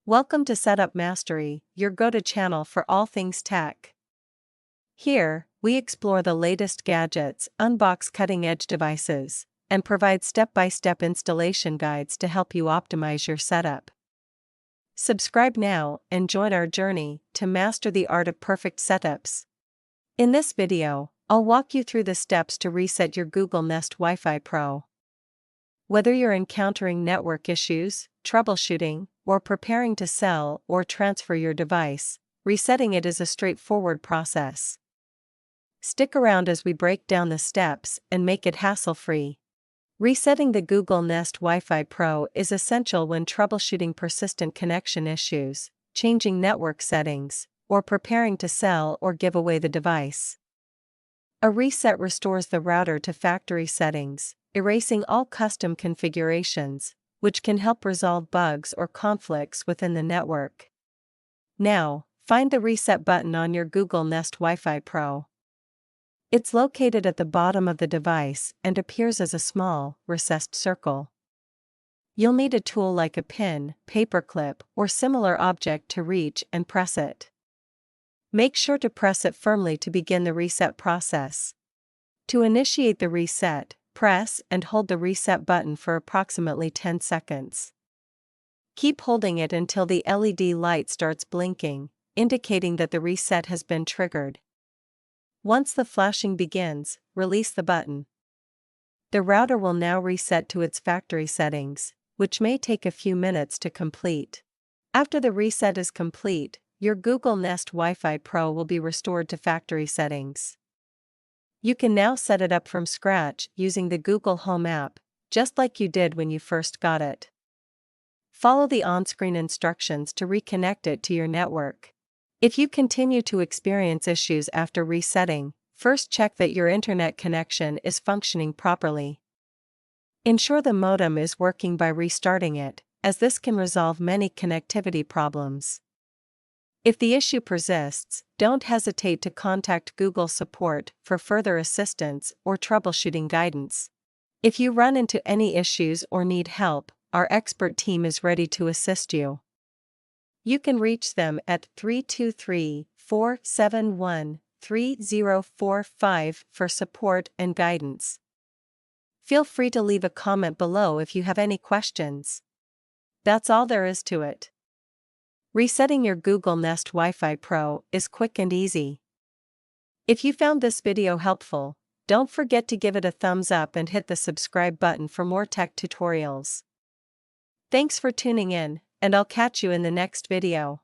Welcome to Setup Mastery, your go-to channel for all things tech. Here, we explore the latest gadgets, unbox cutting-edge devices, and provide step-by-step installation guides to help you optimize your setup. Subscribe now and join our journey to master the art of perfect setups. In this video, I'll walk you through the steps to reset your Google Nest Wi-Fi Pro. Whether you're encountering network issues, troubleshooting, or preparing to sell or transfer your device, resetting it is a straightforward process. Stick around as we break down the steps and make it hassle-free. Resetting the Google Nest Wi-Fi Pro is essential when troubleshooting persistent connection issues, changing network settings, or preparing to sell or give away the device. A reset restores the router to factory settings, erasing all custom configurations, which can help resolve bugs or conflicts within the network. Now, find the reset button on your Google Nest Wi-Fi Pro. It's located at the bottom of the device and appears as a small, recessed circle. You'll need a tool like a pin, paperclip, or similar object to reach and press it. Make sure to press it firmly to begin the reset process. To initiate the reset, press and hold the reset button for approximately 10 seconds. Keep holding it until the LED light starts blinking, indicating that the reset has been triggered. Once the flashing begins, release the button. The router will now reset to its factory settings, which may take a few minutes to complete. After the reset is complete, your Google Nest Wi-Fi Pro will be restored to factory settings. You can now set it up from scratch using the Google Home app, just like you did when you first got it. Follow the on-screen instructions to reconnect it to your network. If you continue to experience issues after resetting, first check that your internet connection is functioning properly. Ensure the modem is working by restarting it, as this can resolve many connectivity problems. If the issue persists, don't hesitate to contact Google support for further assistance or troubleshooting guidance. If you run into any issues or need help, our expert team is ready to assist you. You can reach them at 323-471-3045 for support and guidance. Feel free to leave a comment below if you have any questions. That's all there is to it. Resetting your Google Nest Wi-Fi Pro is quick and easy. If you found this video helpful, don't forget to give it a thumbs up and hit the subscribe button for more tech tutorials. Thanks for tuning in, and I'll catch you in the next video.